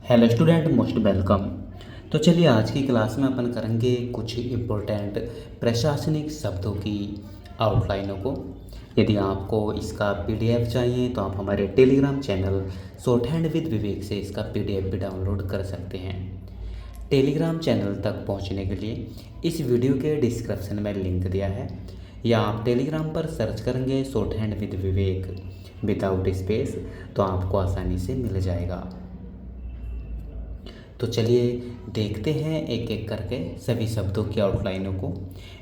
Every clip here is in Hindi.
Hello student, most welcome. तो चलिए आज की क्लास में अपन करेंगे कुछ इम्पोर्टेंट प्रशासनिक शब्दों की आउटलाइनों को। यदि आपको इसका पीडीएफ चाहिए तो आप हमारे Telegram channel short hand with Vivek से इसका पीडीएफ भी डाउनलोड कर सकते हैं। टेलीग्राम चैनल तक पहुंचने के लिए इस वीडियो के डिस्क्रिप्शन में लिंक दिया है, या आप टेलीग्राम पर सर्च करेंगे short hand with Vivek without space तो आपको आसानी से मिल जाएगा। तो चलिए देखते हैं एक एक करके सभी शब्दों की आउटलाइनों को।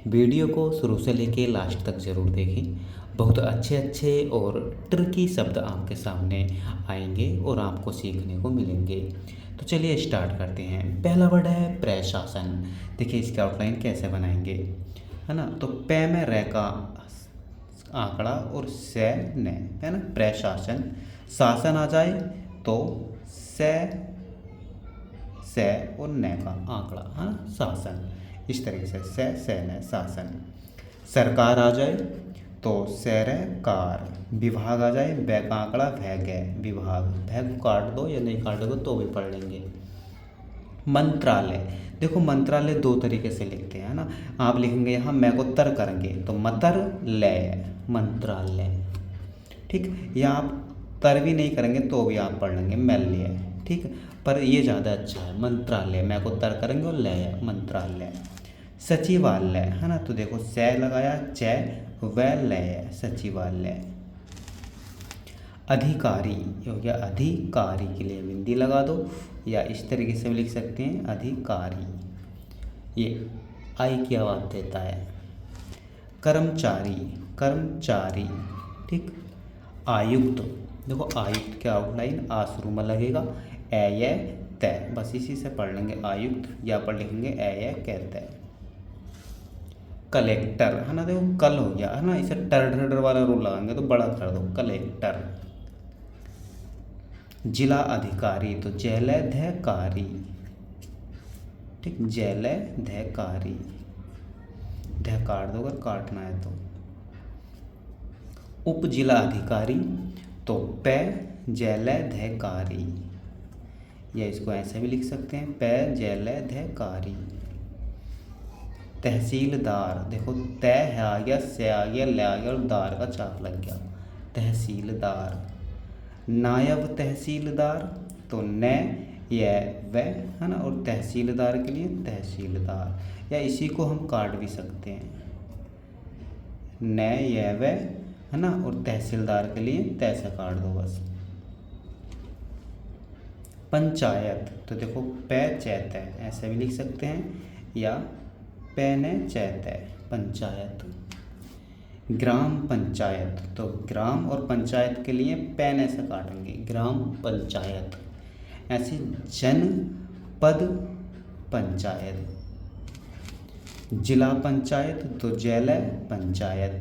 वीडियो को शुरू से लेके लास्ट तक ज़रूर देखें। बहुत अच्छे अच्छे और ट्रिकी शब्द आपके सामने आएंगे और आपको सीखने को मिलेंगे। तो चलिए स्टार्ट करते हैं। पहला वर्ड है प्रशासन। देखिए इसकी आउटलाइन कैसे बनाएंगे, है ना। तो पै में रह का आंकड़ा और से न, है ना। प्रशासन, शासन आ जाए तो से और न का आंकड़ा, है ना, शासन। इस तरीके से न शासन। सरकार आ जाए तो सरकार। विभाग आ जाए, बै का आंकड़ा भै गै विभाग। भै को काट दो या नहीं काटोगे तो भी पढ़ लेंगे। मंत्रालय, देखो मंत्रालय दो तरीके से लिखते हैं, है ना। आप लिखेंगे यहाँ मैं को तर करेंगे तो मतर लय मंत्रालय, ठीक। या आप तर भी नहीं करेंगे तो भी आप पढ़ लेंगे मैल्य, ठीक। पर ये ज़्यादा अच्छा है मंत्रालय, मैं को तर करेंगे और लय मंत्रालय। सचिवालय, है ना। तो देखो से लगाया च व लय सचिवालय। अधिकारी, ये हो गया अधिकारी के लिए बिंदी लगा दो, या इस तरीके से भी लिख सकते हैं अधिकारी, ये आई की आवाज़ देता है। कर्मचारी, कर्मचारी, ठीक। आयुक्त, देखो आयुक्त के आउटलाइन आ शुरू में लगेगा, ए तय, बस इसी से पढ़ लेंगे आयुक्त, या पर लिखेंगे ए कहते। कलेक्टर, है ना। देखो कल हो गया, है ना, इसे टर ढर वाला रूल लगाएंगे तो बड़ा कर दो कलेक्टर। जिला अधिकारी तो जैलधकारी, ठीक। जैलधकारी, ध काट दो अगर काटना है तो। उप जिला अधिकारी तो पै जैलधकारी, या इसको ऐसे भी लिख सकते हैं पै जैलधकारी। तहसीलदार, देखो तय है आ गया, से आ गया, ले आ गया और दार का चाप लग गया, तहसीलदार। नायब तहसीलदार तो न ये व, है ना, और तहसीलदार के लिए तहसीलदार, या इसी को हम काट भी सकते हैं, न ये व, है ना, और तहसीलदार के लिए तैसे काट दो बस। पंचायत, तो देखो पै चैत है ऐसे भी लिख सकते हैं, या पैने चैत है पंचायत। ग्राम पंचायत, तो ग्राम और पंचायत के लिए पैन ऐसे काटेंगे ग्राम पंचायत। ऐसे जनपद पंचायत। जिला पंचायत तो जैलय पंचायत।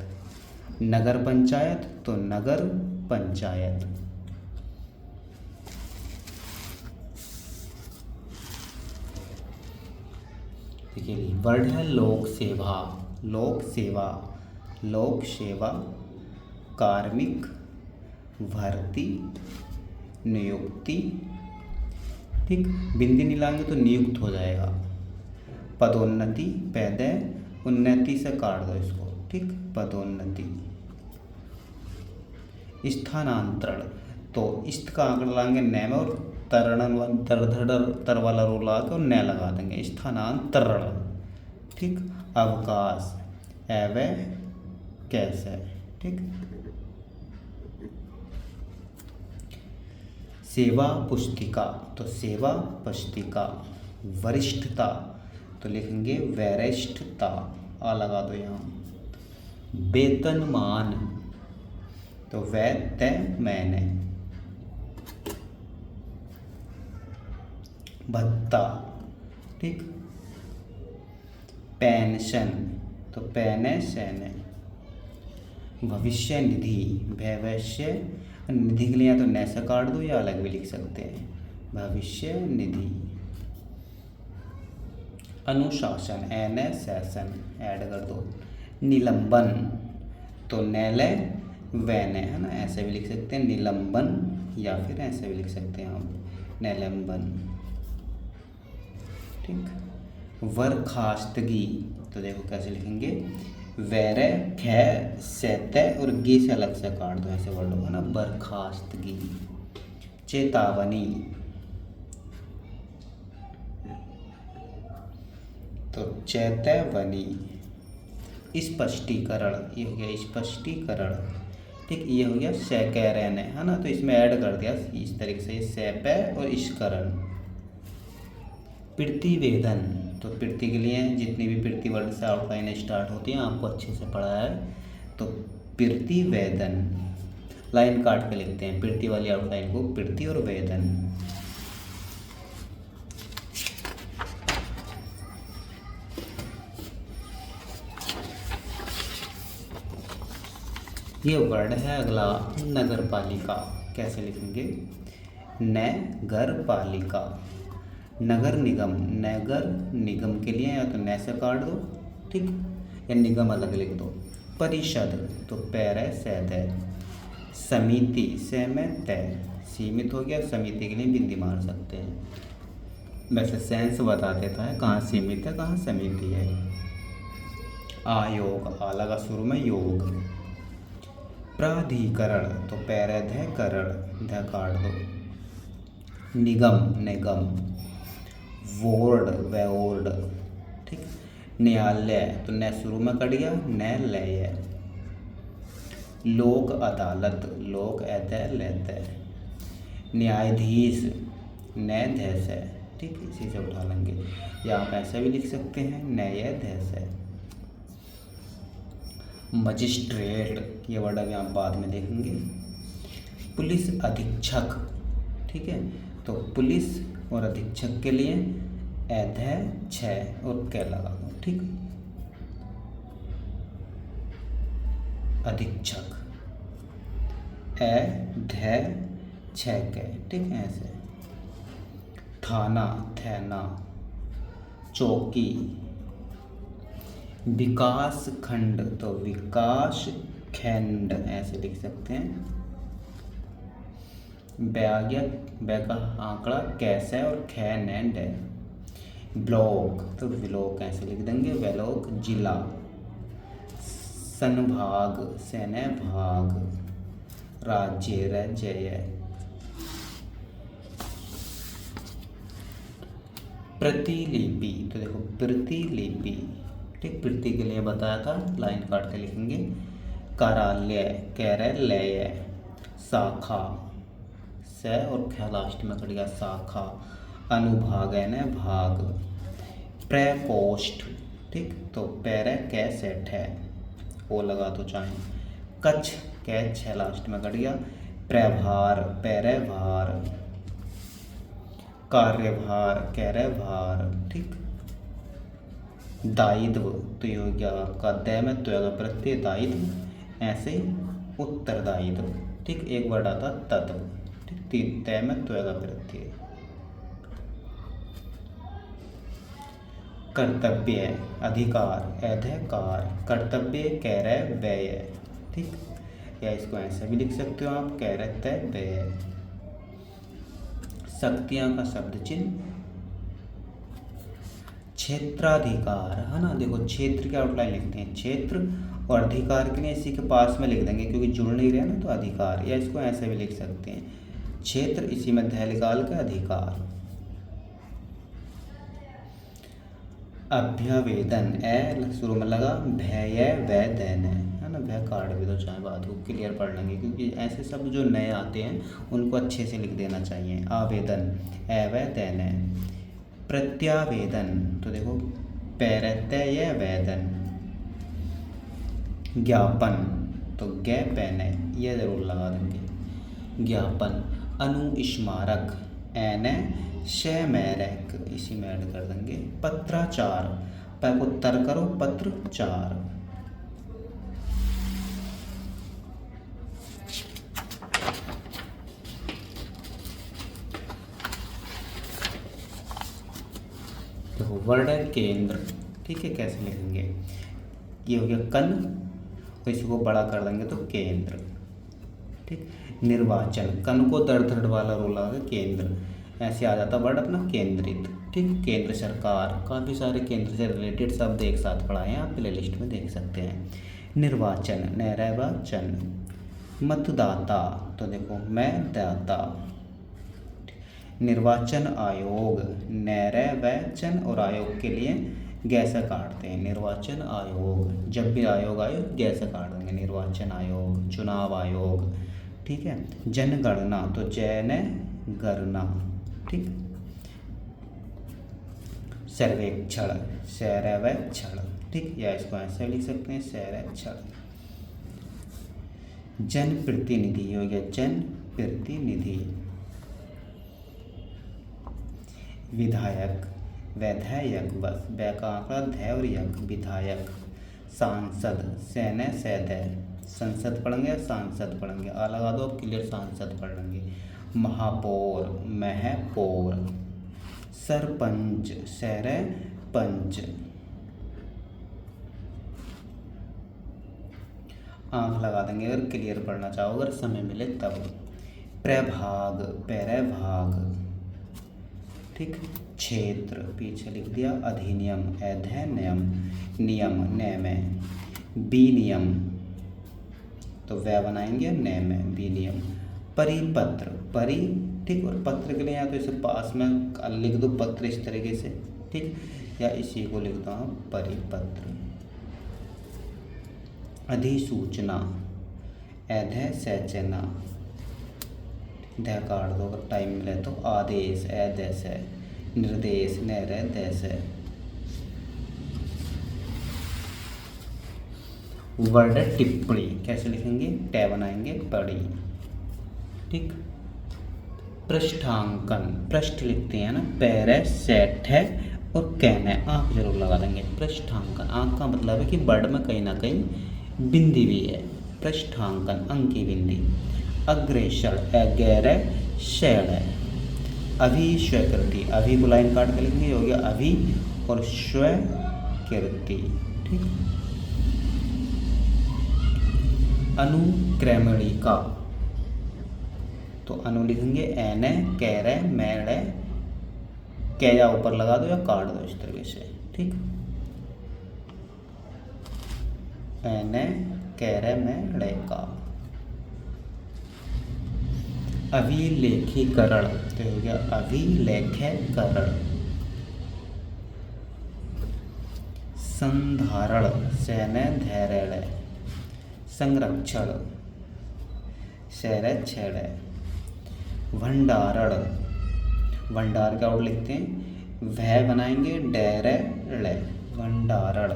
नगर पंचायत तो नगर पंचायत। देखिए वर्ड है लोक सेवा। लोक सेवा, लोक सेवा, कार्मिक, भर्ती, नियुक्ति, ठीक। बिंदी नहीं लाएंगे तो नियुक्त हो जाएगा। पदोन्नति, पैदे उन्नति से काट दो इसको, ठीक। पदोन्नति। स्थानांतरण, तो इस्त का आंकड़ा लाएंगे न में और तरण तर वाला रो लगा के और न लगा देंगे, स्थानांतरण, ठीक। अवकाश, एवं कैसे, ठीक। सेवा पुस्तिका, तो सेवा पुस्तिका। वरिष्ठता, तो लिखेंगे वरिष्ठता, आ लगा दो यहाँ। वेतनमान, तो वैतय मैंने। भत्ता, ठीक। पेंशन, तो पैने सैने। भविष्य निधि, भविष्य निधि के लिए या तो न से काट दो या अलग भी लिख सकते हैं, भविष्य निधि। अनुशासन, एन सेशन ऐड कर दो। निलंबन, तो नैलय वैन, है ना, ऐसे भी लिख सकते हैं निलंबन, या फिर ऐसे भी लिख सकते हैं हम निलंबन। ठीक, बर्खास्तगी, तो देखो कैसे लिखेंगे, वैरे खे सहते और गी से अलग से काट दो, ऐसे वर्ड होगा ना, बर्खास्तगी। चेतावनी, तो चेतावनी। स्पष्टीकरण, ये हो गया स्पष्टीकरण। ठीक, ये हो गया सैकरण है ना, तो इसमें ऐड कर दिया इस तरीके से सैपै और इश्करण। प्रतिवेदन, तो प्रति के लिए जितनी भी प्रति वर्ड से आउटलाइन स्टार्ट होती है आपको अच्छे से पढ़ा है। तो प्रतिवेदन, लाइन काट के लिखते हैं प्रति वाली आउटलाइन को, प्रति और वेदन। ये वर्ड है अगला, नगर पालिका। कैसे लिखेंगे, नगर पालिका। नगर निगम, नगर निगम के लिए या तो न से काट दो, ठीक, या निगम अलग लिख दो। परिषद, तो पैर सैद है। समिति, से में तय, सीमित हो गया, समिति के लिए बिंदी मार सकते हैं। वैसे सेंस बता देता है कहाँ सीमित है कहाँ समिति है। आयोग, आ लगा शुरू में योग। प्राधिकरण, तो पैर ध करण, ध काट दो। निगम, निगम। वोर्ड, वोर्ड, ठीक। न्यायालय, तो न शुरू में कट गया, न्यायालय। लोक अदालत, लोक अदालत लेते। न्यायाधीश, न्यायाधीश है, ठीक, इसी से उठा लेंगे, या आप ऐसे भी लिख सकते हैं न्यायाधीश है। मजिस्ट्रेट, ये वर्ड अभी आप बाद में देखेंगे। पुलिस अधीक्षक, ठीक है, तो पुलिस और अधीक्षक के लिए अध्यक्ष और कै लगा दो, ठीक। अधीक्षक, अध्यक्ष कै, ठीक है, ऐसे। थाना, थैना। चौकी। विकास खंड, तो विकास खंड ऐसे लिख सकते हैं। बैग का आंकड़ा कैसे और खैन एंड है। ब्लॉक, तो ब्लॉक ऐसे लिख देंगे, ब्लॉक। जिला। संभाग, सेने भाग। राज्य, राज्य। प्रतिलिपि, तो देखो प्रतिलिपि, ठीक, प्रति के लिए बताया था, लाइन काट के लिखेंगे। कार्यालय, कार्यालय। शाखा, से और ख लास्ट में कट गया, शाखा। अनुभाग है ना, भाग। प्रकोष्ठ, ठीक, तो पैर कै सेठ है, वो लगा तो चाहे। कच्छ, कै छ लास्ट में कट गया। प्रभार, पैर भार। कार्यभार, कैरे भार, ठीक। दायित्व, तो ये हो गया आपका दै में तो होगा प्रत्यय दायित्व, ऐसे ही उत्तरदायित्व, ठीक। एक वर्ड आता तत्व, ठीक, तय में तो होगा प्रत्यय। कर्तव्य, अधिकार, अधिकार। कर्तव्य, कह रहे व्यय, ठीक, या इसको ऐसे भी लिख सकते हो आप, कह रहे तय व्यय। शक्तियां का शब्द चिन्ह। क्षेत्राधिकार, है ना, देखो क्षेत्र की आउटलाइन लिखते हैं, क्षेत्र, और अधिकार के लिए इसी के पास में लिख देंगे क्योंकि जुड़ नहीं रहा ना, तो अधिकार, या इसको ऐसे भी लिख सकते हैं, क्षेत्र, इसी में ध निकाल के अधिकार। अभ्यवेदन, ए शुरू में लगा, भय वैदन है ना, भय काट भी दो चाहे, बात को क्लियर पढ़ लेंगे क्योंकि ऐसे सब जो नए आते हैं उनको अच्छे से लिख देना चाहिए। आवेदन, अवैदन है। प्रत्यावेदन, तो देखो पैरत्य वेदन। ज्ञापन, तो गे पैन है, ये जरूर लगा देंगे, ज्ञापन। अनुस्मारक, एन शैमैरक, इसी में ऐड कर देंगे। पत्राचार, पै को तर करो, पत्रचार। तो वर्ड है केंद्र, ठीक है, कैसे लिखेंगे, ये हो गया कन, तो इसी को बड़ा कर देंगे तो केंद्र, ठीक। निर्वाचन, कन को दर्द वाला रोल आगे, केंद्र। ऐसे आ जाता वर्ड अपना केंद्रित। ठीक, केंद्र सरकार, काफ़ी सारे केंद्र से रिलेटेड शब्द एक साथ पढ़ाए हैं, आप प्ले लिस्ट में देख सकते हैं। निर्वाचन, निर्वाचन। मतदाता, तो देखो मैं दाता। निर्वाचन आयोग, निर्वाचन और आयोग के लिए गैसा काटते हैं, निर्वाचन आयोग। जब भी आयोग आए गैसा काट देंगे, निर्वाचन आयोग, चुनाव आयोग। ठीक है, जनगणना, तो जन गणना। ठीक, सर्वेक्षण, सर्वेक्षण। ठीक, या इसको ऐसे लिख सकते हैं, सर्वेक्षण। जनप्रतिनिधि हो गया, जनप्रतिनिधि। विधायक, विधायक, बस बै का आंकड़ा ध और यक, विधायक। सांसद, सैन्य सैदय, संसद पढ़ेंगे या सांसद पढ़ेंगे, आ लगा दो क्लियर, सांसद पढ़ लेंगे। महापौर, महपौर। सरपंच, सरपंच। आंख लगा देंगे अगर क्लियर पढ़ना चाहो, अगर समय मिले तब। प्रभाग, प्रभाग। ठीक, क्षेत्र, पीछे लिख दिया। अधिनियम, अधिनियम। नियम, नियम। विनियम, तो वह बनाएंगे नए में, विनियम। परिपत्र, परि। ठीक, और पत्र के लिए या तो इसे पास में लिख दो पत्र इस तरीके से। ठीक, या इसी को लिख दो परिपत्र। अधिसूचना, अधिसूचना। ध काट दो अगर टाइम मिले तो। आदेश, आदेश है। निर्देश, निर्देश है। वर्ड टिप्पणी, कैसे लिखेंगे, टै बनाएंगे, पड़ी। ठीक, पृष्ठांकन, पृष्ठ लिखते हैं ना, पैर सेठ है और कैन है, आंख जरूर लगा देंगे। पृष्ठांकन, आंख का मतलब है कि वर्ड में कहीं ना कहीं बिंदी भी है। पृष्ठांकन, अंक की बिंदी। अग्रेसर, अग्रेसर है। अभी स्वीकृति, अभी को लाइन काट के लिखेंगे, हो गया अभी और स्वीकृति। ठीक, अनुक्रमणिका, तो अनु लिखेंगे एन कैरे मेरे, कै या ऊपर लगा दो या काट दो इस तरीके से। ठीक, एन कैरे मेरे का। अभिलेखीकरण, तो हो गया अभिलेखीकरण। संधारण, सैन्य धैर्य। संरक्षण, संरक्षण। भंडारण, भंडार का आउट लिखते हैं, वह बनाएंगे डेरे, भंडारण।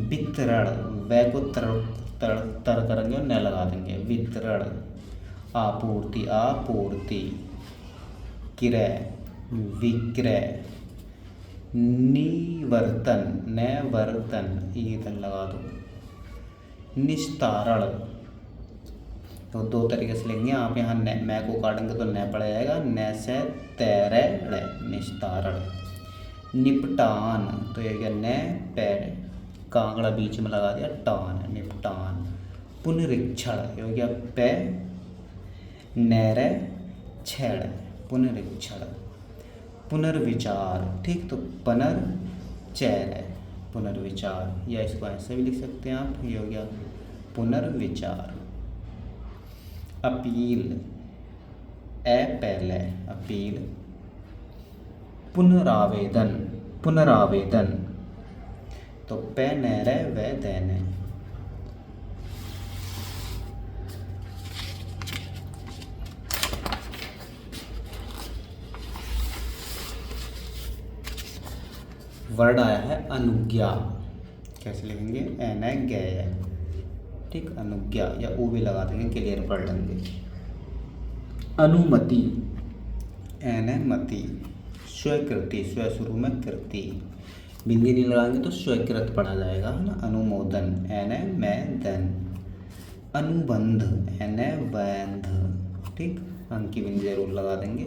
वितरण, वह को तर करेंगे और न लगा देंगे, वितरण। आपूर्ति, आपूर्ति। क्रय, विक्रय। निवर्तन, नवर्तन, इधर लगा दो। निस्तारण, तो दो तरीके से लेंगे आप, यहाँ मैं को काटेंगे तो न पड़ जाएगा, न से तैरे, निस्तारण। निपटान, तो ये क्या, न पैर कांगड़ा बीच में लगा दिया, टान, निपटान। पुनरीक्षण, ये हो गया पे नैरे छेड़, पुनरीक्षण। पुनर्विचार, ठीक, तो पुनर्चैर, पुनर्विचार, या इसको ऐसे भी लिख सकते हैं आप, ये हो गया पुनर्विचार। अपील, ए पहले, अपील। पुनरावेदन, पुनरावेदन, तो पे नैरे व दैने। वर्ड आया है अनुज्ञा, कैसे लिखेंगे, एन गय। ठीक, अनुज्ञा, या ओ भी लगा देंगे, क्लियर पढ़ लेंगे। अनुमति, एन मति। स्वीकृति, स्व शुरू में कृति, बिंदी नहीं लगाएंगे तो स्वीकृत पढ़ा जाएगा, है ना। अनुमोदन, एन में धन। अनुबंध, एन बंध। ठीक, अंक की बिंदी जरूर लगा देंगे।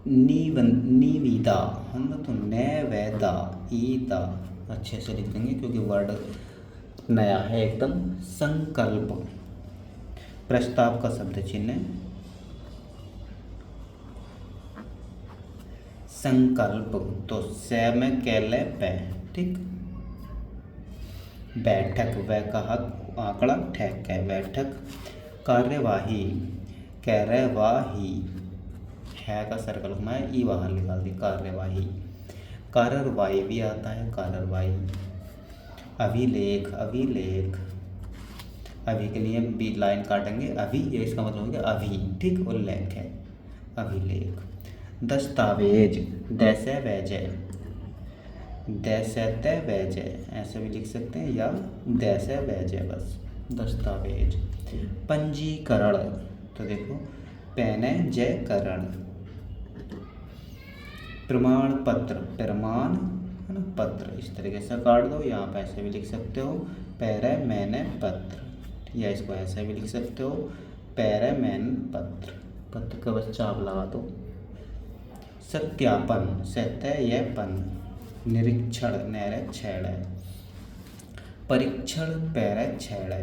निविदा, है ना, तो नैवेदा, ईदा अच्छे से लिख देंगे क्योंकि वर्ड नया है एकदम। संकल्प, प्रस्ताव का शब्द चिन्ह। संकल्प, तो से में केले पे, ठीक। बैठक, वह कहा आंकड़ा ठेक है, बैठक। कार्यवाही, कार्यवाही, है का सर्कल घुमाया, ई बाहर निकाल दी, कार्यवाही। कार्रवाई भी आता है, कार्रवाई। अभिलेख, अभिलेख, अभी के लिए बी लाइन काटेंगे, अभी, ये इसका मतलब हो गया अभी, ठीक। उल्लेख है, अभिलेख। दस्तावेज, दैसे वैजय, दैसते वैजय ऐसे भी लिख सकते हैं, या दैसे वैजय बस, दस्तावेज। पंजीकरण, तो देखो पैने जय करण। प्रमाण पत्र, प्रमाण है ना, पत्र, इस तरीके से काट दो। यहाँ पे ऐसे भी लिख सकते हो, पैरे मैंने पत्र, या इसको ऐसे भी लिख सकते हो, पैरे मैन पत्र, पत्र का बस चाप लगा दो। सत्यापन, सत्य ये पन। निरीक्षण, नैरे छेड़। परीक्षण, पैरे छेड़।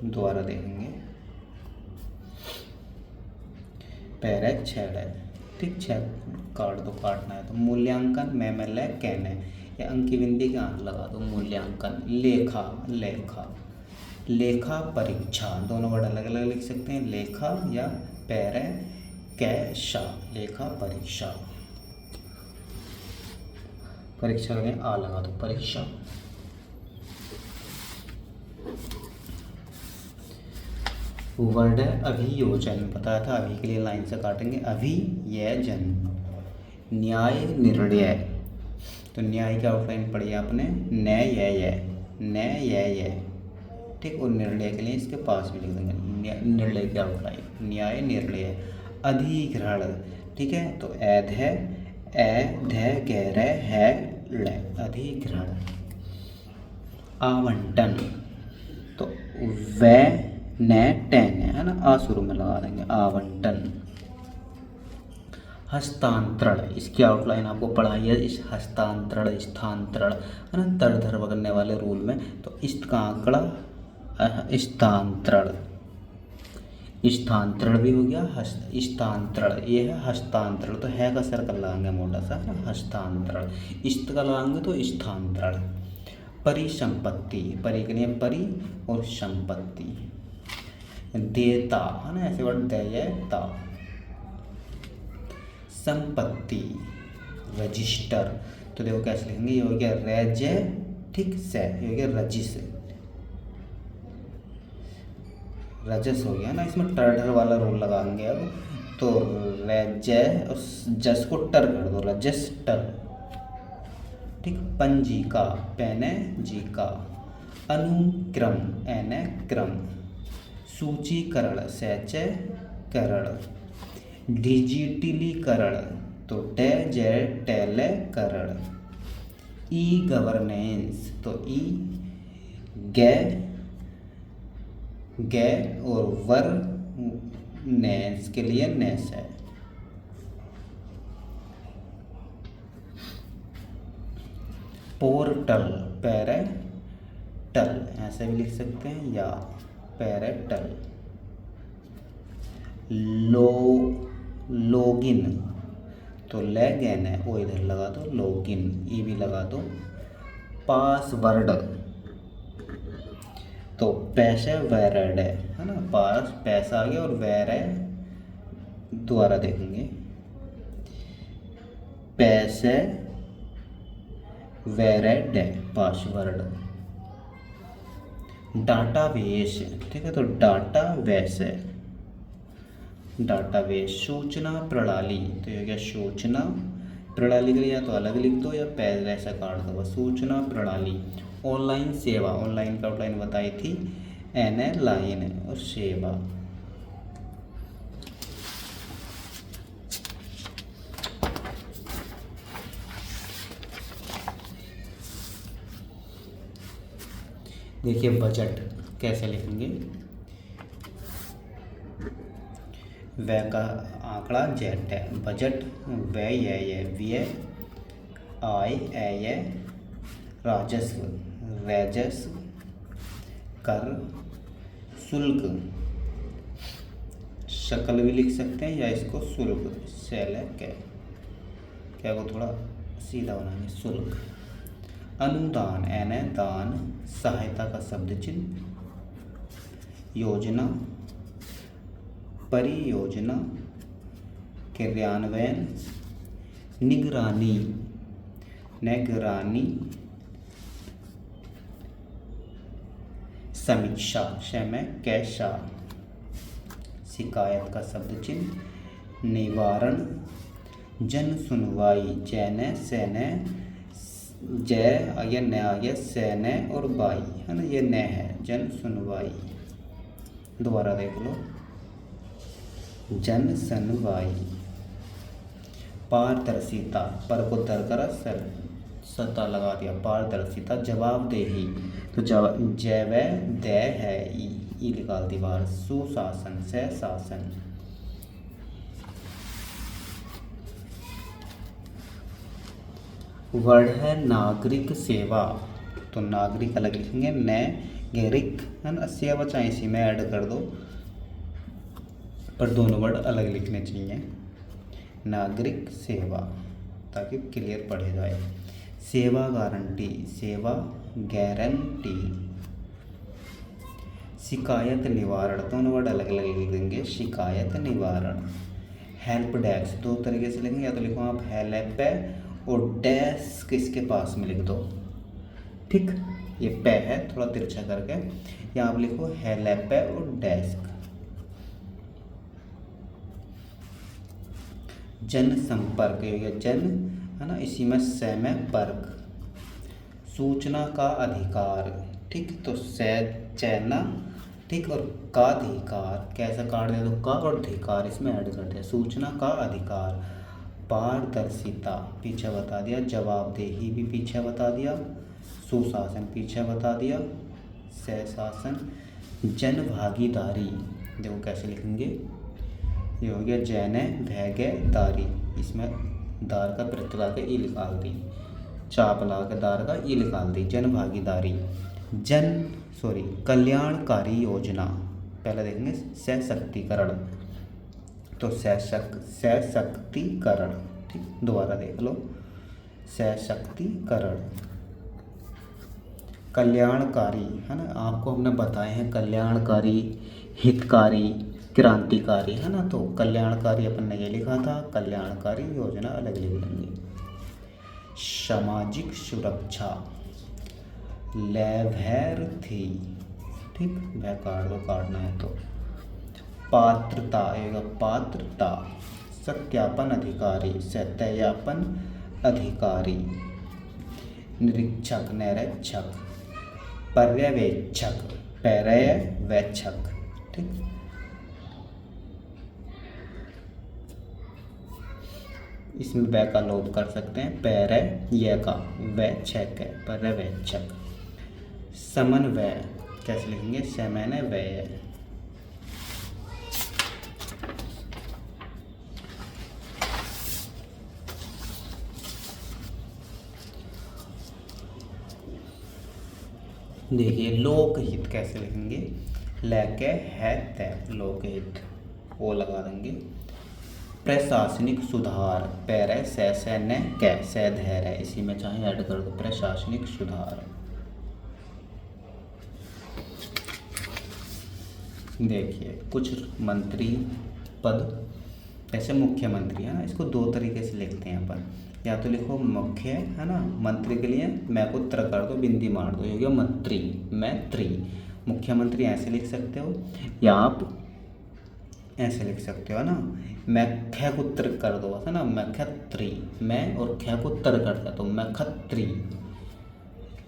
दोबारा देखेंगे, पैरे छेड़, ठीक। छेद काट दो, काटना है तो। मूल्यांकन, मैं ले कहने, या अंकी बिंदी के आंख लगा दो, मूल्यांकन। लेखा, लेखा, लेखा परीक्षा, दोनों वर्ड अलग अलग लिख सकते हैं, लेखा या पैरे कैशा, लेखा परीक्षा। परीक्षा में आ लगा दो, परीक्षा। वर्ड है अभियोजन, बताया था अभी के लिए लाइन से काटेंगे, अभियोजन। न्याय निर्णय, तो न्याय की आउटलाइन पढ़ी आपने, न्याय, न्याय, ठीक। और निर्णय के लिए इसके पास भी लिख देंगे, निर्णय की आउटलाइन, न्याय निर्णय। अधिग्रहण, ठीक है, तो ऐध है, ध गहरे है ल, अधिग्रहण। आवंटन, तो वह न टेन है ना, आ शुरू में लगा देंगे, आवंटन। हस्तांतरण, इसकी आउटलाइन आपको पढ़ाई है, इस हस्तांतरण, स्थानांतरण है ना, तरधर पकड़ने वाले रूल में, तो इसका आंकड़ा स्थानांतरण, स्थानांतरण भी हो गया, स्थानांतरण, ये है हस्तांतरण, तो है का सर्कल लगाएंगे मोटा सा, हस्तांतरण। इस्त का लगाएंगे तो स्थानांतरण। परिसंपत्ति, परि के लिए परि और संपत्ति। देता है ना, ऐसे वर्ड देयता। संपत्ति, रजिस्टर, तो देखो कैसे लिखेंगे, ये हो गया रेजे, ठीक से, ये हो गया रजिस, रजस हो गया ना, इसमें टर्डर वाला रूल लगाएंगे अब, तो रेजे जस को टर कर दो, रजिस्टर, ठीक। पंजीका, पैने जीका। अनुक्रम, एने क्रम। सूचीकरण, सैचे करण। डिजिटलीकरण, तो टे जे टेले करण। ई गवर्नेंस, तो ई गे गे और वर नेस के लिए नेस है। पोर्टल, पैरेटल ऐसे भी लिख सकते हैं, या पैरेटल। लॉगिन, तो लैगिन है, वो इधर लगा दो, लॉगिन, ई भी लगा दो। पासवर्ड, तो पैसे वैरड है ना, पास पैसा आ गया और वैर है, दोबारा देखेंगे, पैसे वैरड है, पासवर्ड। डाटाबेस, ठीक है, तो डाटाबेस है, डाटाबेस। सूचना प्रणाली, तो ये क्या, सूचना प्रणाली के लिए या तो अलग लिख दो या पहले ऐसा काट दो, सूचना प्रणाली। ऑनलाइन सेवा, ऑनलाइन का आउटलाइन बताई थी, एन ए लाइन और सेवा। देखिए बजट कैसे लिखेंगे, व्यय का आंकड़ा जेट है, बजट व्यय है, व्यय आय है, राजस्व राजस्व, कर शुल्क शक्ल भी लिख सकते हैं या इसको शुल्क, शैल क्या को थोड़ा सीधा बनाएंगे, शुल्क। अनुदान, एन है दान, सहायता का शब्द चिन्ह, योजना, परियोजना, क्रियान्वयन, निगरानी, निगरानी, समीक्षा, समय कैसा, शिकायत का शब्द चिन्ह, निवारण, जन सुनवाई, जैन सैन, जय या न्याय, सैन और बाई है ना, ये न है, जन सुनवाई। दोबारा देख लो, जन सुनवाई। पारदर्शिता, पर को दर करा सता लगा दिया, पारदर्शिता। जवाबदेही, तो जैव दे है ई निकाल दी बाहर। सुशासन, से शासन। वर्ड है नागरिक सेवा, तो नागरिक अलग लिखेंगे, नागरिक है ना, सेवा चाहे इसी में ऐड कर दो, पर दोनों वर्ड अलग लिखने चाहिए। नागरिक सेवा, ताकि क्लियर पढ़े जाए। सेवा गारंटी, सेवा गारंटी। शिकायत निवारण, दोनों वर्ड अलग अलग लिख देंगे, शिकायत निवारण। हेल्प डेस्क, दो तरीके से लिखेंगे, या तो लिखो आप हेल्प और डेस्क इसके पास में लिख दो, ठीक, ये पे है थोड़ा तिरछा करके, या आप लिखो हेल्प और डेस्क। जन संपर्क, या जन है ना, इसी में से में पर्क। सूचना का अधिकार, ठीक, तो से चैना, ठीक, और का अधिकार कैसा काट दिया, तो का और अधिकार इसमें ऐड कर दिया, सूचना का अधिकार। पारदर्शिता पीछे बता दिया, जवाबदेही भी पीछे बता दिया, सुशासन पीछे बता दिया, सुशासन। जन भागीदारी, देखो कैसे लिखेंगे, ये हो गया जैन भैगे दारी, इसमें दार का प्रत्यय लगा के ई निकाल दी, चाप लगा के दार का ई निकाल दी। जन भागीदारी। कल्याणकारी योजना, पहले देखेंगे सशक्तिकरण, तो सशक्तिकरण, ठीक, दोबारा देख लो, सशक्तिकरण। कल्याणकारी है ना, आपको हमने बताए हैं कल्याणकारी, हितकारी, क्रांतिकारी है ना, तो कल्याणकारी अपन ने ये लिखा था, कल्याणकारी योजना अलग लिख लेंगे। सामाजिक सुरक्षा, लाभार्थी, ठीक, वह काट दो, काटना है तो। पात्रता, पात्रता। सत्यापन अधिकारी, सत्यापन अधिकारी। निरीक्षक, निरीक्षक। पर्यवेक्षक, पर्यवेक्षक, ठीक। इसमें वै का लोप कर सकते हैं, पैर ये का वैक्षक है, पर्यवेक्षक। समन्वय कैसे लिखेंगे, समन्वय। देखिए लोकहित कैसे लिखेंगे, लेके है तय, लोकहित वो लगा देंगे। प्रशासनिक सुधार, पैर से न कै धैर है, इसी में चाहे ऐड कर दो, प्रशासनिक सुधार। देखिए कुछ मंत्री पद, जैसे मुख्यमंत्री है ना, इसको दो तरीके से लिखते हैं अपन, या तो लिखो मुख्य है ना, मंत्री के लिए मैं को त्र कर दो, बिंदी मार दो, ये हो गया मंत्री, मैत्री। मुख्यमंत्री ऐसे लिख सकते हो, या आप ऐसे लिख सकते हो ना, मैं ख को त्र कर दो है ना, मैं खत्री, मैं और ख को त्र करता तो मैं खत्री,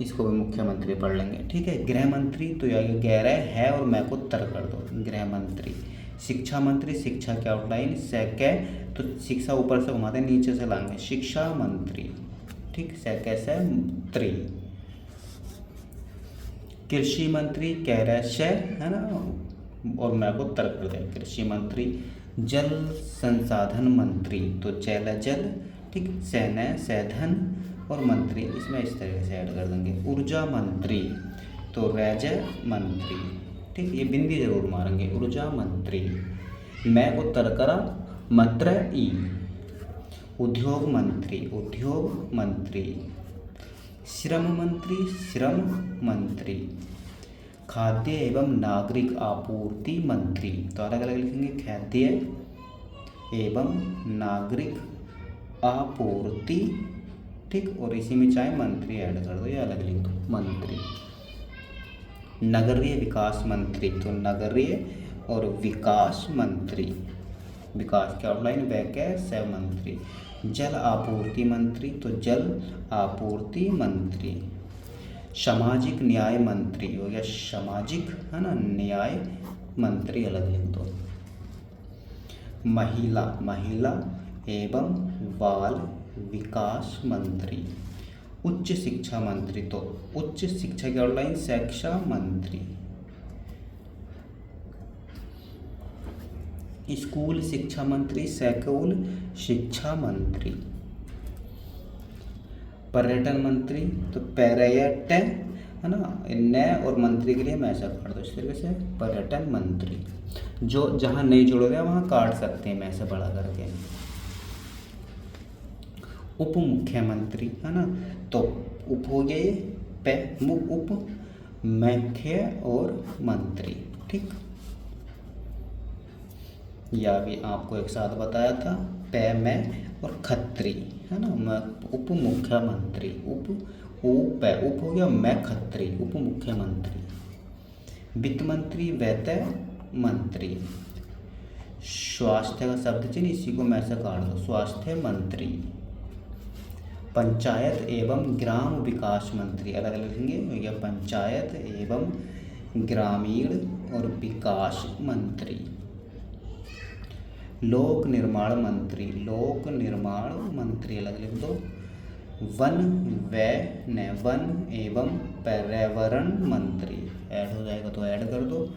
इसको भी मुख्यमंत्री पढ़ लेंगे, ठीक है। गृह मंत्री तो यह गैरह है और मैं को त्र कर दो, गृह मंत्री। शिक्षा मंत्री, शिक्षा की आउटलाइन सैके, तो शिक्षा ऊपर से घुमाते नीचे से लाएंगे, शिक्षा मंत्री, ठीक, सैके से त्री। कृषि मंत्री कह रहे से है ना, और मैं को त्र कर दें, कृषि मंत्री। जल संसाधन मंत्री, तो चैल जल, ठीक, सैन्य सैधन और मंत्री, इसमें इस तरीके से ऐड कर देंगे। ऊर्जा मंत्री, तो रैज मंत्री, ठीक, ये बिंदी जरूर मारेंगे, ऊर्जा मंत्री। मैं को तरकरा मत्र ई। उद्योग मंत्री, उद्योग मंत्री। श्रम मंत्री, श्रम मंत्री। खाद्य एवं नागरिक आपूर्ति मंत्री, तो अलग अलग लिखेंगे, खाद्य एवं नागरिक आपूर्ति, ठीक, और इसी में चाहे मंत्री ऐड कर दो या अलग लिख दो, मंत्री। नगरीय विकास मंत्री, तो नगरीय और विकास मंत्री, विकास के आउटलाइन वैके से मंत्री। जल आपूर्ति मंत्री, तो जल आपूर्ति मंत्री। सामाजिक न्याय मंत्री हो गया, सामाजिक है ना, न्याय मंत्री अलग लिख दो। महिला, महिला एवं बाल विकास मंत्री। उच्च शिक्षा मंत्री, तो उच्च शिक्षा की आउटलाइन शिक्षा मंत्री। स्कूल शिक्षा मंत्री, स्कूल शिक्षा मंत्री। पर्यटन मंत्री, तो पर्यटन है ना, न और मंत्री के लिए मैं ऐसा काट दो इस तरीके से, पर्यटन मंत्री। जो जहाँ नहीं जोड़ोगे वहाँ काट सकते हैं मैं ऐसे बड़ा करके। उप मुख्यमंत्री है ना, तो उप हो गए पे, उप मुख्य और मंत्री, ठीक। या भी आपको एक साथ बताया था, पे में और खत्री है ना, उप मुख्यमंत्री, उप हो गया, मैं खत्री, उप मुख्यमंत्री। वित्त मंत्री, वित्त मंत्री। स्वास्थ्य का शब्द चिन्ह, इसी को मैं से काट दो, स्वास्थ्य मंत्री। पंचायत एवं ग्राम विकास मंत्री, अलग अलग लिखेंगे, या पंचायत एवं ग्रामीण और विकास मंत्री। लोक निर्माण मंत्री, लोक निर्माण मंत्री अलग लिख दो। वन एवं पर्यावरण मंत्री, ऐड हो जाएगा तो ऐड कर दो।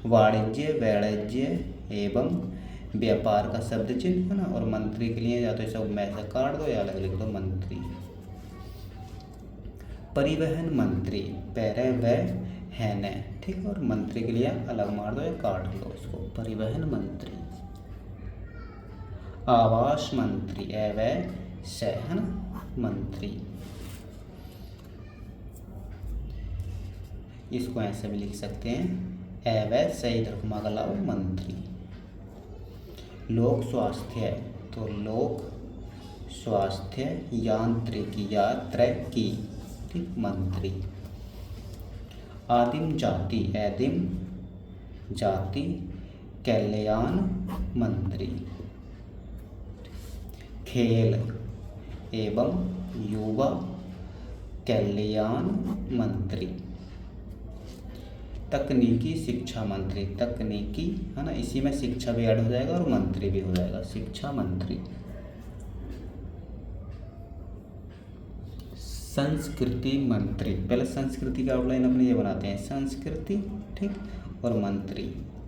वाणिज्य एवं व्यापार का शब्द चिन्ह है ना, और मंत्री के लिए या तो सब में से काट दो या अलग लिख दो, मंत्री। परिवहन मंत्री, परिवहन, ठीक, और मंत्री के लिए अलग मार दो या काट लो इसको, परिवहन मंत्री। आवास मंत्री, है ना, मंत्री। इसको ऐसे भी लिख सकते हैं, इधर घुमा कर लाओ, मंत्री। लोक स्वास्थ्य, तो लोक स्वास्थ्य यांत्रिकी, यात्रिकी, ठीक, मंत्री। आदिम जाति कल्याण मंत्री। खेल एवं युवा कल्याण मंत्री। तकनीकी शिक्षा मंत्री, तकनीकी है ना, इसी में शिक्षा भी ऐड हो जाएगा और मंत्री भी हो जाएगा, शिक्षा मंत्री। संस्कृति मंत्री, पहले संस्कृति का आउटलाइन अपने ये बनाते हैं, संस्कृति, ठीक, और मंत्री,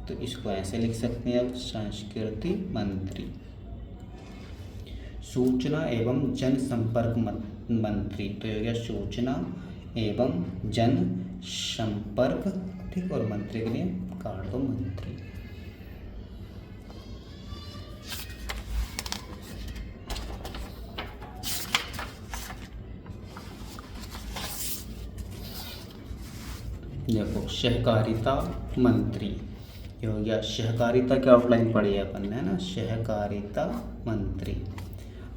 तो इसको ऐसे लिख सकते हैं अब, संस्कृति मंत्री। सूचना एवं जनसंपर्क मंत्री, तो ये हो गया सूचना एवं जनसंपर्क, ठीक, और मंत्री के लिए काट दो, मंत्री। देखो सहकारिता मंत्री, ये हो गया सहकारिता की आउटलाइन पढ़ी है अपन ने, है ना, सहकारिता मंत्री।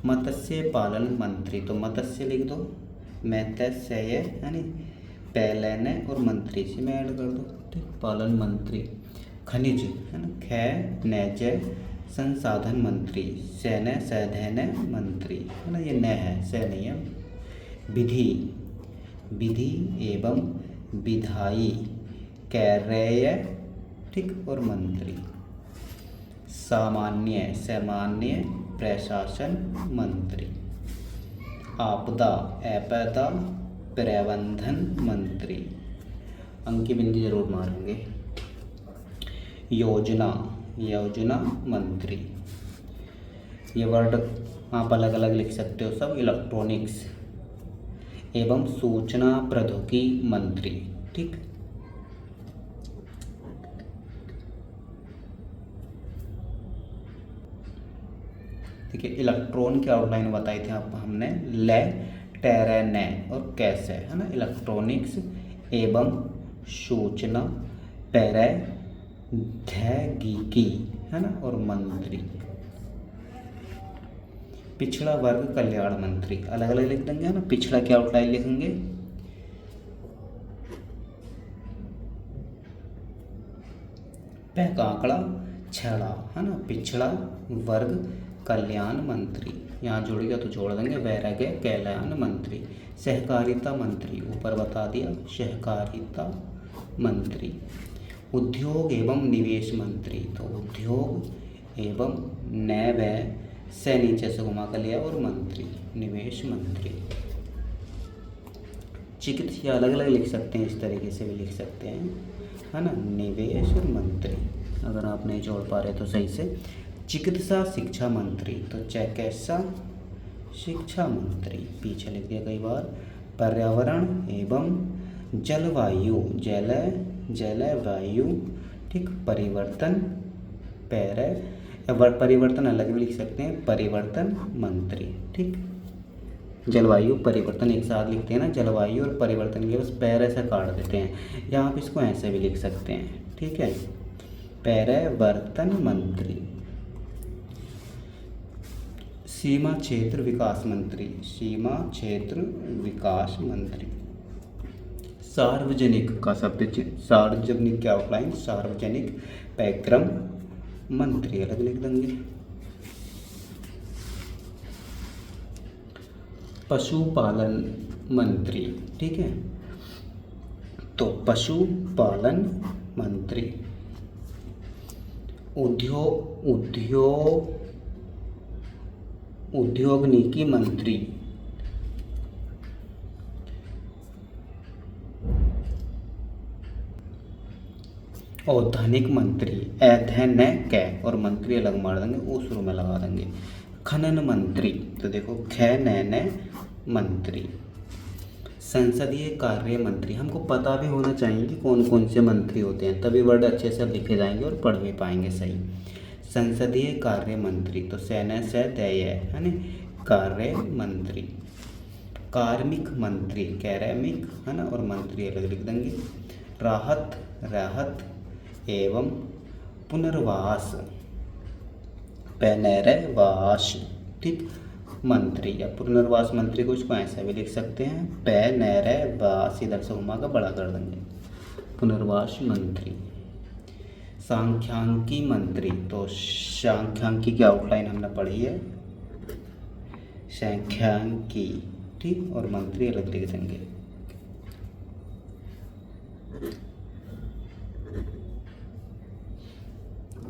मत्स्य पालन मंत्री, तो मत्स्य लिख दो, मत्स्य है नी, पहले ने और मंत्री से में ऐड कर दो, ठीक, पालन मंत्री। खनिज है ना, खनिज संसाधन मंत्री, सैधन मंत्री है ना, ये न है, से नहीं है। विधि एवं विधायी कार्य, ठीक, और मंत्री। सामान्य प्रशासन मंत्री। आपदा प्रबंधन मंत्री, अंकी बिंदी जरूर मारेंगे। योजना मंत्री, ये वर्ड आप अलग अलग लिख सकते हो सब। इलेक्ट्रॉनिक्स एवं सूचना प्रौद्योगिकी मंत्री, ठीक। देखिए इलेक्ट्रॉन की आउटलाइन बताई थी आप हमने, ले टेरेने और कैसे, है ना। इलेक्ट्रॉनिक्स एवं सूचना प्रौद्योगिकी, है ना, और मंत्री। पिछड़ा वर्ग कल्याण मंत्री, अलग अलग लिख देंगे, है ना। पिछड़ा की आउटलाइन लिखेंगे, का आंकड़ा छड़ा, है ना। पिछड़ा वर्ग कल्याण मंत्री, यहाँ जोड़ेगा तो जोड़ देंगे, वैराग्य कल्याण मंत्री। सहकारिता मंत्री, ऊपर बता दिया, सहकारिता मंत्री। उद्योग एवं निवेश मंत्री, तो उद्योग एवं नए से नीचे से घुमा कर लिया और मंत्री, निवेश मंत्री। चिकित्सा अलग अलग लिख सकते हैं, इस तरीके से भी लिख सकते हैं, है ना, निवेश और मंत्री। अगर आप नहीं जोड़ पा रहे तो सही से। चिकित्सा शिक्षा मंत्री, तो चिकित्सा शिक्षा मंत्री, पीछे लिख दिया कई बार। पर्यावरण एवं जलवायु, जलवायु, ठीक, परिवर्तन, परिवर्तन अलग भी लिख सकते हैं, परिवर्तन मंत्री, ठीक। जलवायु परिवर्तन एक साथ लिखते हैं ना, जलवायु और परिवर्तन के बस पैर ऐसे काट देते हैं, या आप इसको ऐसे भी लिख सकते हैं, ठीक है, परिवर्तन मंत्री। सीमा क्षेत्र विकास मंत्री, सीमा क्षेत्र विकास मंत्री। सार्वजनिक का शब्द, सार्वजनिक क्या आउटलाइन, सार्वजनिक कार्यक्रम मंत्री, अलग लिख देंगे। पशुपालन मंत्री, ठीक है, तो पशुपालन मंत्री। उद्योगनिकी मंत्री, औद्यानिक मंत्री, कै और मंत्री अलग मार देंगे, वो शुरू में लगा देंगे। खनन मंत्री, तो देखो खनन मंत्री। संसदीय कार्य मंत्री, हमको पता भी होना चाहिए कि कौन कौन से मंत्री होते हैं, तभी वर्ड अच्छे से लिखे जाएंगे और पढ़ भी पाएंगे सही। संसदीय कार्य मंत्री, तो सेना से दय, है ना, कार्य मंत्री। कार्मिक मंत्री, कैरमिक, है ना, और मंत्री अलग लिख देंगे। राहत एवं पुनर्वास, पुनर्वास, ठीक, मंत्री या पुनर्वास मंत्री को इसको ऐसा भी लिख सकते हैं, पुनर्वास, इधर से घुमा कर बड़ा कर देंगे, पुनर्वास मंत्री। सांख्यिकी मंत्री, तो सांख्यिकी की आउटलाइन हमने पढ़ी है, सांख्यिकी, ठीक, और मंत्री अलग लिख देंगे।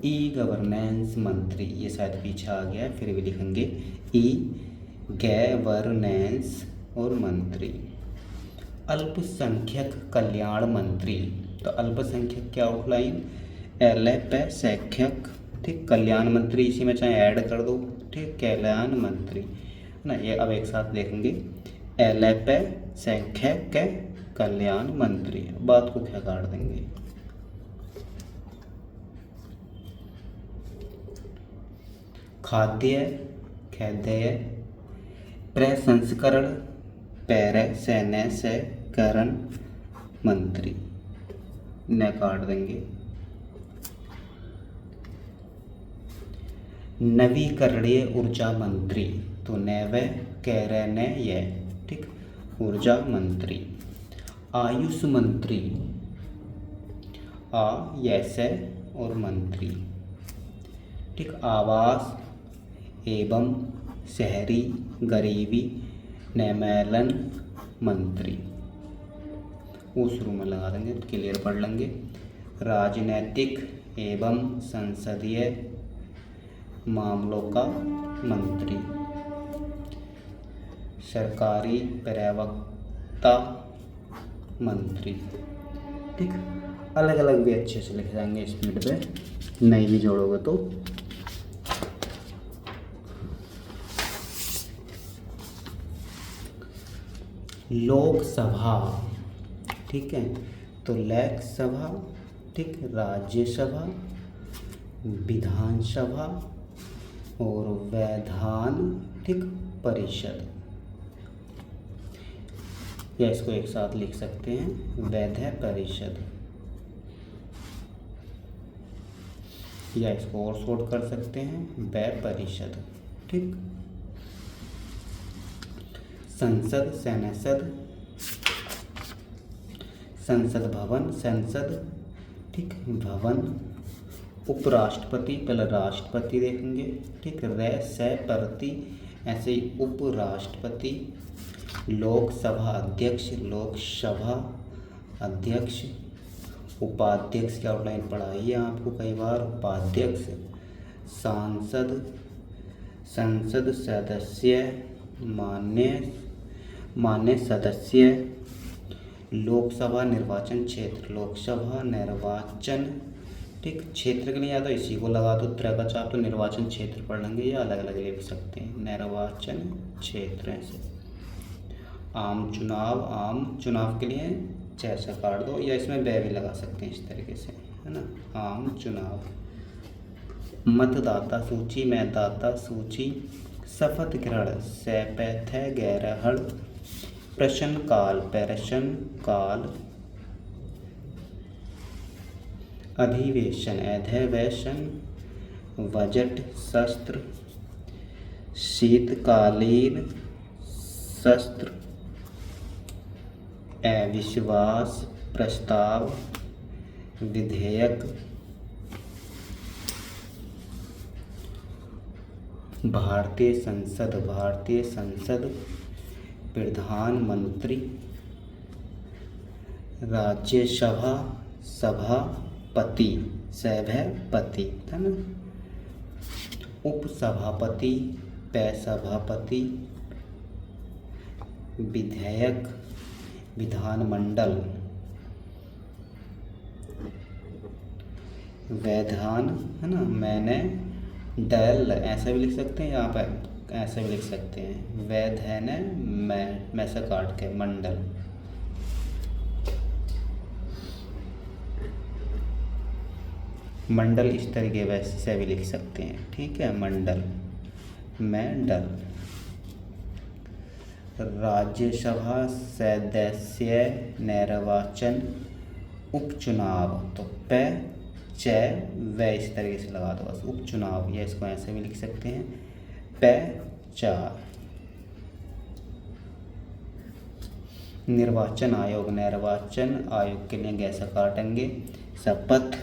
ई गवर्नेंस मंत्री, ये शायद पीछे आ गया है, फिर भी लिखेंगे ई गवर्नेंस और मंत्री। अल्पसंख्यक कल्याण मंत्री, तो अल्पसंख्यक क्या आउटलाइन, अल्पसंख्यक, ठीक, कल्याण मंत्री, इसी में चाहे ऐड कर दो, ठीक, कल्याण मंत्री, है ना। ये अब एक साथ देखेंगे, अल्पसंख्यक कल्याण मंत्री, बात को क्या काट देंगे। खाद्य प्रसंस्करण प्रसंस्करण मंत्री, न काट देंगे। नवीकरणीय ऊर्जा मंत्री, तो नवीकरणीय, ठीक, ऊर्जा मंत्री। आयुष मंत्री, आयस और मंत्री, ठीक। आवास एवं शहरी गरीबी निर्मूलन मंत्री, वो शुरू में लगा देंगे, क्लियर पढ़ लेंगे। राजनीतिक एवं संसदीय मामलों का मंत्री। सरकारी प्रवक्ता मंत्री, ठीक, अलग अलग भी अच्छे से लिख जाएंगे स्पीड पे, नहीं भी जोड़ोगे तो। लोकसभा, ठीक है, तो लोकसभा, ठीक, राज्यसभा, विधानसभा, और वैधान, ठीक, परिषद, या इसको एक साथ लिख सकते हैं वैध परिषद, या इसको और शॉर्ट कर सकते हैं वै परिषद, ठीक। संसद, सेनेसद, संसद भवन, संसद, ठीक, भवन। उपराष्ट्रपति, पहले राष्ट्रपति देखेंगे, ठीक, प्रति, ऐसे ही उपराष्ट्रपति। लोकसभा अध्यक्ष, लोकसभा अध्यक्ष। उपाध्यक्ष की आउटलाइन पढ़ाई है आपको कई बार, उपाध्यक्ष। सांसद, संसद सदस्य, मान्य सदस्य। लोकसभा निर्वाचन क्षेत्र, लोकसभा निर्वाचन, ठीक, क्षेत्र के लिए या तो इसी को लगा दो तरह का, चाहे तो निर्वाचन क्षेत्र पढ़ लेंगे या अलग अलग लिख सकते हैं, निर्वाचन क्षेत्र ऐसे। आम चुनाव, आम चुनाव के लिए जैसा काट दो, या इसमें बै भी लगा सकते हैं इस तरीके से, है ना, आम चुनाव। मतदाता सूची, मतदाता सूची। शपथ ग्रहण, सपथ ग्रहण। प्रश्न काल, प्रश्न काल। अधिवेशन, अधिवेशन। बजट, शस्त्र। शीतकालीन शस्त्र। अविश्वास प्रस्ताव, विधेयक। भारतीय संसद, भारतीय संसद। प्रधानमंत्री। राज्यसभा, सभापति, सभापति, है ना। उपसभापति, सभापति। विधेयक, विधानमंडल। वैधान, है ना, मैंने डल ऐसा भी लिख सकते हैं, यहाँ पर ऐसे भी लिख सकते हैं, वैध है न, मैं से काट के मंडल। मंडल इस तरीके वैसे से भी लिख सकते हैं, ठीक है, मंडल, मंडल। राज्यसभा सदस्य निर्वाचन, उपचुनाव, तो प च व इस तरीके से लगा दो बस, उपचुनाव, या इसको ऐसे भी लिख सकते हैं चार। निर्वाचन आयोग, निर्वाचन आयोग के लिए कैसा काटेंगे, शपथ।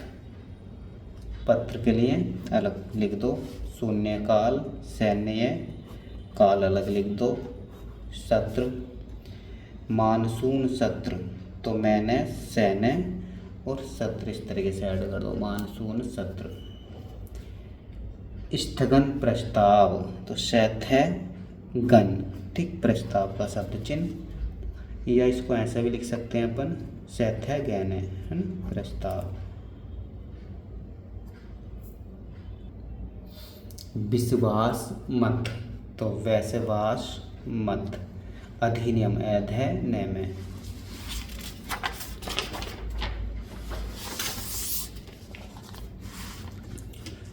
पत्र के लिए अलग लिख दो, शून्य काल, सैन्य काल अलग लिख दो। सत्र, मानसून सत्र, तो मैंने सैन्य और सत्र इस तरीके से ऐड कर दो, मानसून सत्र। स्थगन प्रस्ताव, तो स्थगन, ठीक, प्रस्ताव का शब्द चिन्ह, या इसको ऐसा भी लिख सकते हैं अपन, स्थगन, है ना, प्रस्ताव। विश्वास मत, तो वैश्वास मत। अधिनियम, अधिनियम।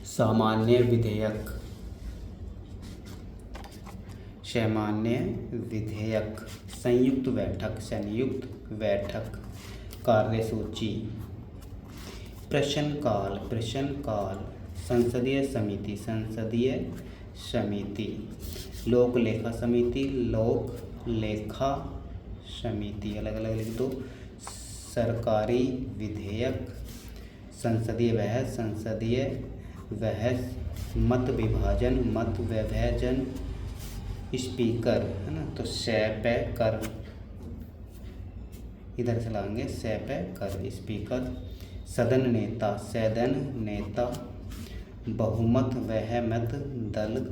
सामान्य विधेयक, सामान्य विधेयक। संयुक्त बैठक, संयुक्त बैठक। कार्यसूची, प्रश्नकाल, प्रश्नकाल। संसदीय समिति, संसदीय समिति। लोक लेखा समिति, लोक लेखा समिति अलग अलग लिख दो। सरकारी विधेयक, संसदीय बहस, संसदीय बहस। मत विभाजन, मत विभाजन। स्पीकर, है ना, तो स्पीकर इधर से लाएंगे, स्पीकर, स्पीकर। सदन नेता, सदन नेता। बहुमत, वहमत, दल।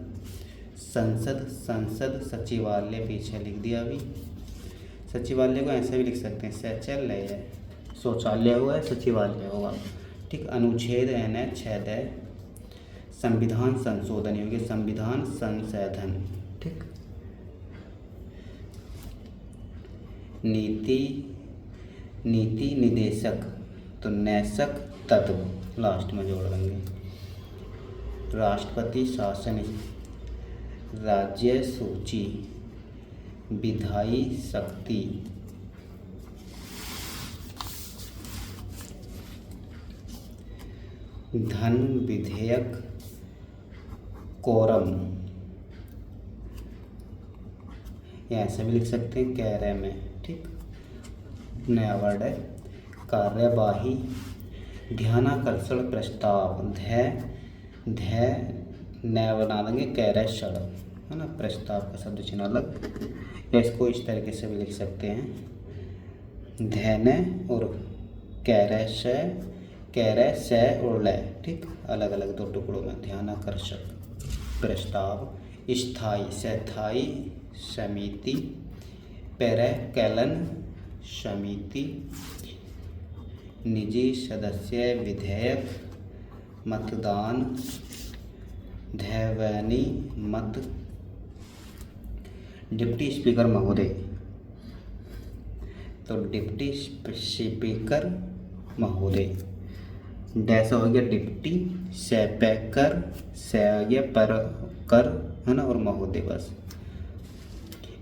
संसद, संसद। सचिवालय पीछे लिख दिया अभी, सचिवालय को ऐसे भी लिख सकते हैं, शौचालय, शौचालय हुआ है, सचिवालय होगा, ठीक। अनुच्छेद छेद। संविधान संशोधन, योग्य संविधान संशोधन, ठीक। नीति, नीति निदेशक, तो नैसक तत्व लास्ट में जोड़ देंगे। राष्ट्रपति शासन, राज्य सूची, विधायी शक्ति, धन, विधेयक, कोरम, या ऐसे भी लिख सकते हैं कैरे में। ठीक, नया वर्ड है कार्यवाही, ध्यानाकर्षण प्रस्ताव, ध्य नया बना देंगे कैरेक्षण, है ना, प्रस्ताव का शब्द चिन्ह अलग। इसको इस तरीके से भी लिख सकते हैं धैन्य और कैरे से और लय। ठीक, अलग अलग दो टुकड़ों में। ध्यानाकर्षक प्रस्ताव, स्थायी स्थायी समिति, पैरेकैलन समिति, निजी सदस्य विधेयक, मतदान, ध्वनि मत, डिप्टी स्पीकर महोदय, तो डिप्टी स्पीकर महोदय, डैश हो गया डिप्टी, स्पीकर से आ गया पर कर, है ना, और महोदय बस।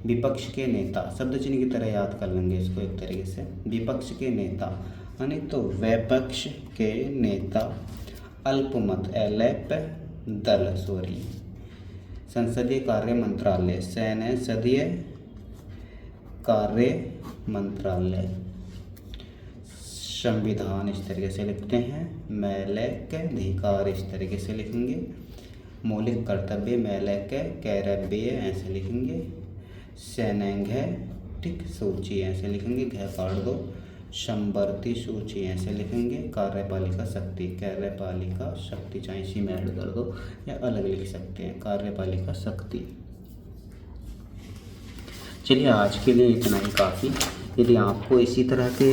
विपक्ष के नेता शब्द चिन्ह की तरह याद कर लेंगे इसको एक तरीके से। विपक्ष के नेता यानी तो विपक्ष के नेता, अल्पमत एलएप दल सॉरी, संसदीय कार्य मंत्रालय, संसदीय कार्य मंत्रालय, संविधान इस तरीके से लिखते हैं, मौलिक अधिकार इस तरीके से लिखेंगे, मौलिक कर्तव्य मौलिक कर्तव्य ऐसे लिखेंगे, सैन्य, ठीक, सूची ऐसे लिखेंगे, घ काट दो, संवर्ती सूची ऐसे लिखेंगे, कार्यपालिका शक्ति, कार्यपालिका शक्ति चाहे इसी में ऐड कर दो या अलग लिख सकते हैं, कार्यपालिका शक्ति। चलिए आज के लिए इतना ही काफ़ी। यदि आपको इसी तरह के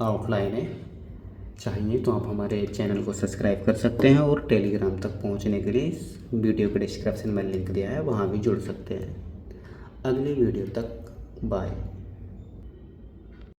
आउटलाइनें चाहिए तो आप हमारे चैनल को सब्सक्राइब कर सकते हैं और टेलीग्राम तक पहुंचने के लिए इस वीडियो के डिस्क्रिप्शन में लिंक दिया है, वहां भी जुड़ सकते हैं। अगली वीडियो तक बाय।